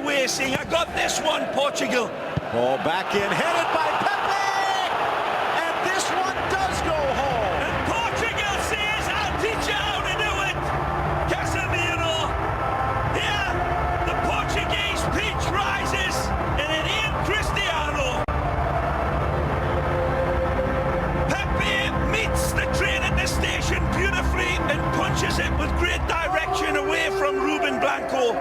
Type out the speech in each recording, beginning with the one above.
away saying, I got this one, Portugal. Ball back in, headed by Pepe! And this one does go home. And Portugal says, I'll teach you how to do it. Casemiro. Here, the Portuguese peach rises, and it ain't Cristiano. Pepe meets the train at the station beautifully and punches it with great direction away from Ruben Blanco.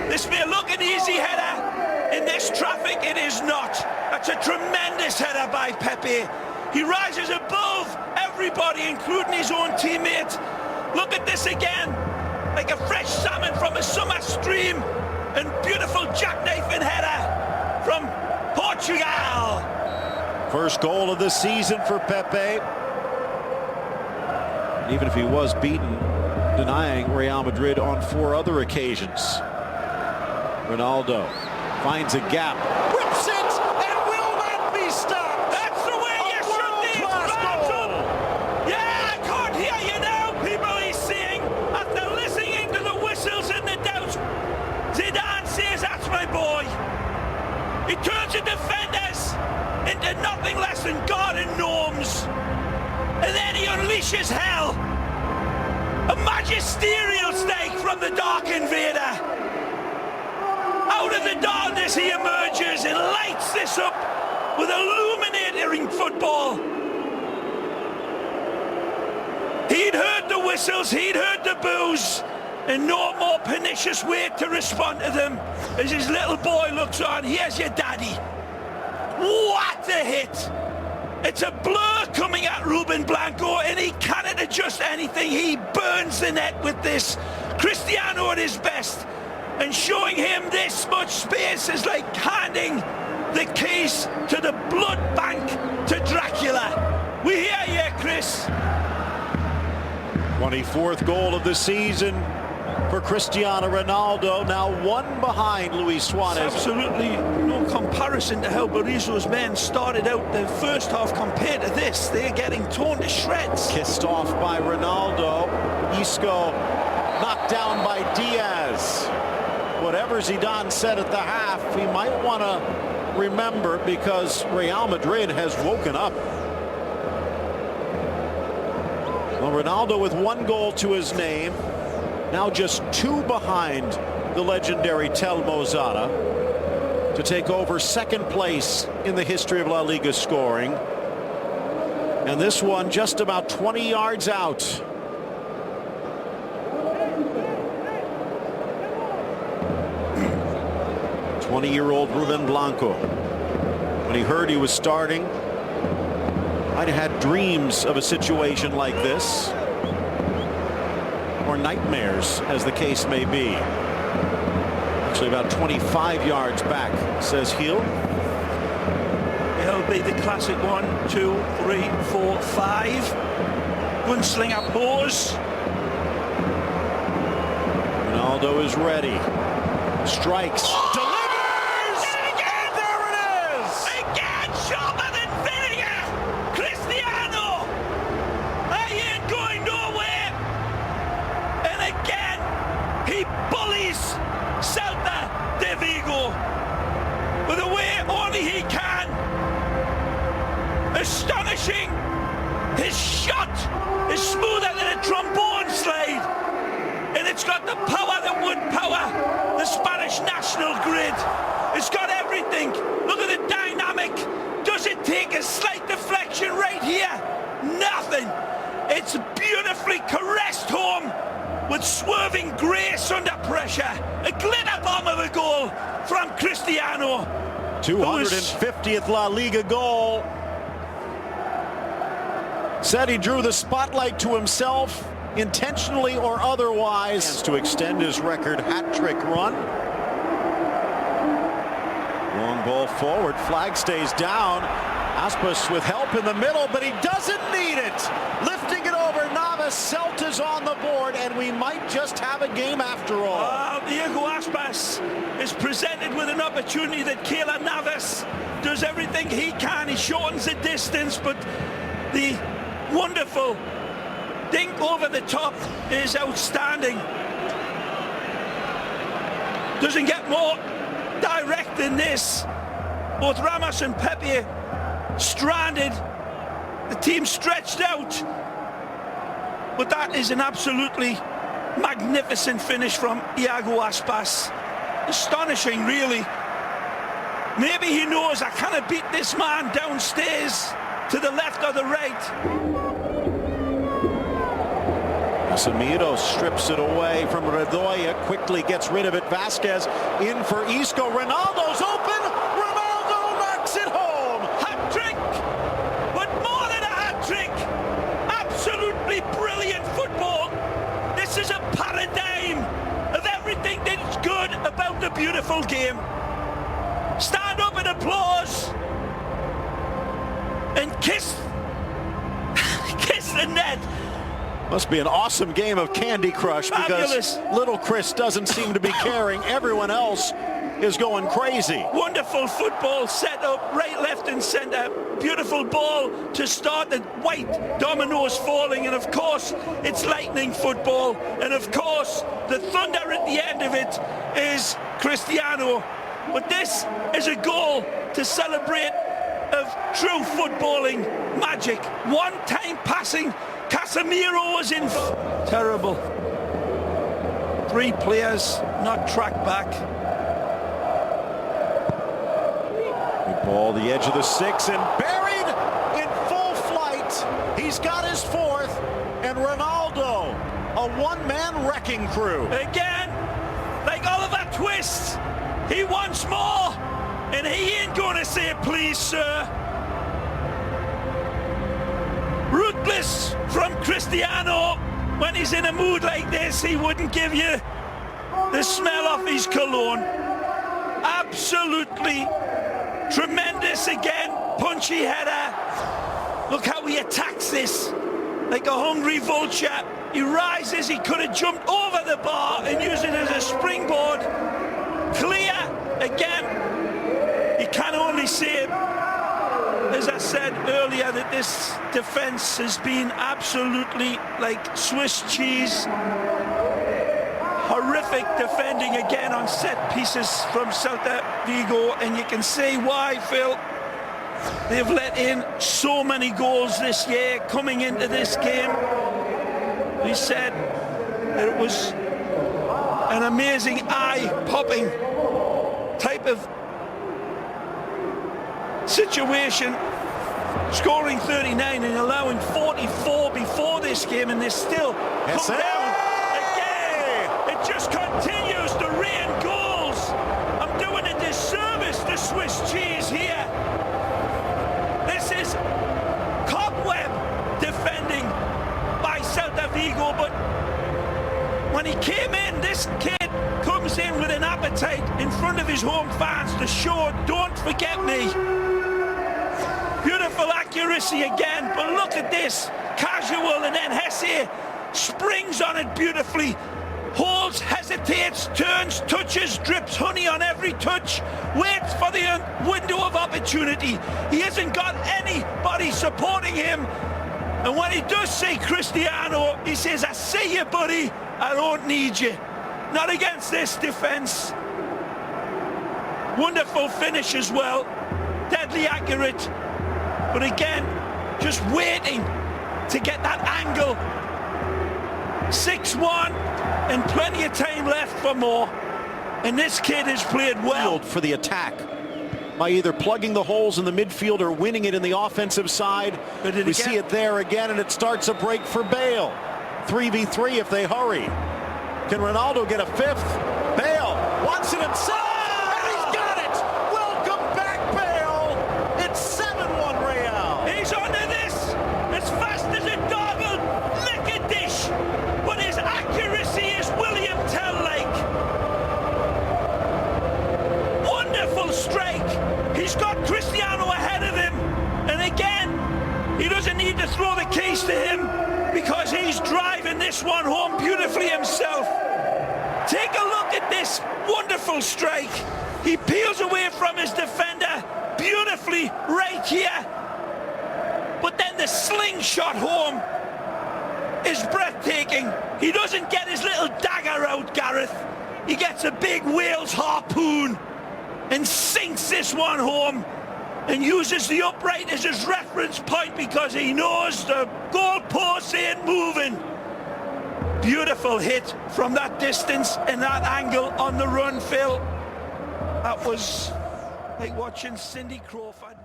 This may look an easy header. In this traffic, it is not. That's a tremendous header by Pepe. He rises above everybody, including his own teammate. Look at this again. Like a fresh salmon from a summer stream. And beautiful jackknifing header from Portugal. First goal of the season for Pepe. Even if he was beaten, denying Real Madrid on 4 other occasions. Ronaldo finds a gap, whips it, and will not be stopped. That's the way you shoot these goals. Yeah, I can't hear you now, people, he's saying. After listening to the whistles and the doubts, Zidane says, that's my boy. He turns the defenders into nothing less than garden gnomes. And then he unleashes hell. A magisterial stake from the Dark Invader. Out of the darkness he emerges and lights this up with illuminating football. He'd heard the whistles, he'd heard the boos, and no more pernicious way to respond to them. As his little boy looks on, here's your daddy. What a hit! It's a blur coming at Ruben Blanco, and he cannot adjust anything. He burns the net with this. Cristiano at his best. And showing him this much space is like handing the keys to the blood bank to Dracula. We hear you, Chris. 24th goal of the season for Cristiano Ronaldo, now 1 behind Luis Suarez. Absolutely no comparison to how Berizzo's men started out the first half compared to this. They're getting torn to shreds. Kissed off by Ronaldo. Isco knocked down by Diaz. Whatever Zidane said at the half, he might want to remember, because Real Madrid has woken up. Well, Ronaldo with 1 goal to his name, now just 2 behind the legendary Telmo Zada to take over 2nd place in the history of La Liga scoring. And this one just about 20 yards out. Twenty-year-old Ruben Blanco, when he heard he was starting, might have had dreams of a situation like this, or nightmares, as the case may be. Actually, about 25 yards back, says Hill. It'll be the classic 1, 2, 3, 4, 5. Gunslinger pose. Ronaldo is ready. Strikes. Delivers! And again! There it is! Again, sharper than vinegar! Cristiano! I ain't going nowhere! And again, he bullies Celta de Vigo with a way only he can. Astonishing! His shot is smoother than a trombone slide. And it's got the power that would power the Spanish national grid. It's got everything. Look at the dynamic. Does it take a slight deflection right here? Nothing. It's beautifully caressed home with swerving grace under pressure. A glitter bomb of a goal from Cristiano. 250th La Liga goal. Said he drew the spotlight to himself, intentionally or otherwise, to extend his record hat-trick run. Long ball forward, flag stays down. Aspas with help in the middle, but he doesn't need it. Lifting it over Navas, Celta's on the board, and we might just have a game after all. Diego Aspas is presented with an opportunity that Keylor Navas does everything he can. He shortens the distance, but the wonderful dink over the top is outstanding. Doesn't get more direct in this. Both Ramos and Pepe stranded. The team stretched out. But that is an absolutely magnificent finish from Iago Aspas. Astonishing, really. Maybe he knows I cannot beat this man downstairs to the left or the right. Casemiro strips it away from Redoya, quickly gets rid of it. Vasquez in for Isco. Ronaldo's open. Ronaldo knocks it home. Hat-trick, but more than a hat-trick. Absolutely brilliant football. This is a paradigm of everything that's good about the beautiful game. Stand up and applause and kiss the net. Must be an awesome game of Candy Crush, because little Chris doesn't seem to be caring. Everyone else is going crazy. Wonderful football set up right, left and centre. Beautiful ball to start, the white dominoes falling, and of course it's lightning football, and of course the thunder at the end of it is Cristiano. But this is a goal to celebrate of true footballing magic. One-time passing, Casemiro was in. Terrible. 3 players not tracked back. Good ball, the edge of the 6, and buried in full flight. He's got his 4th, and Ronaldo, a one-man wrecking crew. Again, like Oliver Twist, he wants more, and he ain't gonna say please, sir. Ruthless from Cristiano. When he's in a mood like this, he wouldn't give you the smell of his cologne. Absolutely tremendous again. Punchy header. Look how he attacks this like a hungry vulture. He rises. He could have jumped over the bar and used it as a springboard. Clear again. You can only say, as I said earlier, that this defence has been absolutely like Swiss cheese. Horrific defending again on set pieces from Celta Vigo, and you can see why, Phil. They've let in so many goals this year coming into this game. We said that it was an amazing eye-popping type of situation, scoring 39 and allowing 44 before this game, and they still come down again. It just continues to rain goals. I'm doing a disservice to Swiss cheese here. This is cobweb defending by Celta Vigo, but when he came in, this kid comes in with an appetite in front of his home fans to show, don't forget me. Beautiful accuracy again, but look at this. Casual, and then Hesse springs on it beautifully. Holds, hesitates, turns, touches, drips honey on every touch, waits for the window of opportunity. He hasn't got anybody supporting him. And when he does see Cristiano, he says, I see you, buddy. I don't need you. Not against this defence. Wonderful finish as well. Deadly accurate. But again, just waiting to get that angle. 6-1 and plenty of time left for more. And this kid has played well. For the attack by either plugging the holes in the midfield or winning it in the offensive side. We see it there again, and it starts a break for Bale. 3v3 if they hurry. Can Ronaldo get a 5th? Bale wants it inside. He's got Cristiano ahead of him, and again he doesn't need to throw the keys to him because he's driving this one home beautifully himself. Take a look at this wonderful strike. He peels away from his defender beautifully right here, but then the slingshot home is breathtaking. He doesn't get his little dagger out, Gareth. He gets a big Wales harpoon and sinks this one home and uses the upright as his reference point because he knows the goalposts ain't moving. Beautiful hit from that distance and that angle on the run, Phil. That was like watching Cindy Crawford.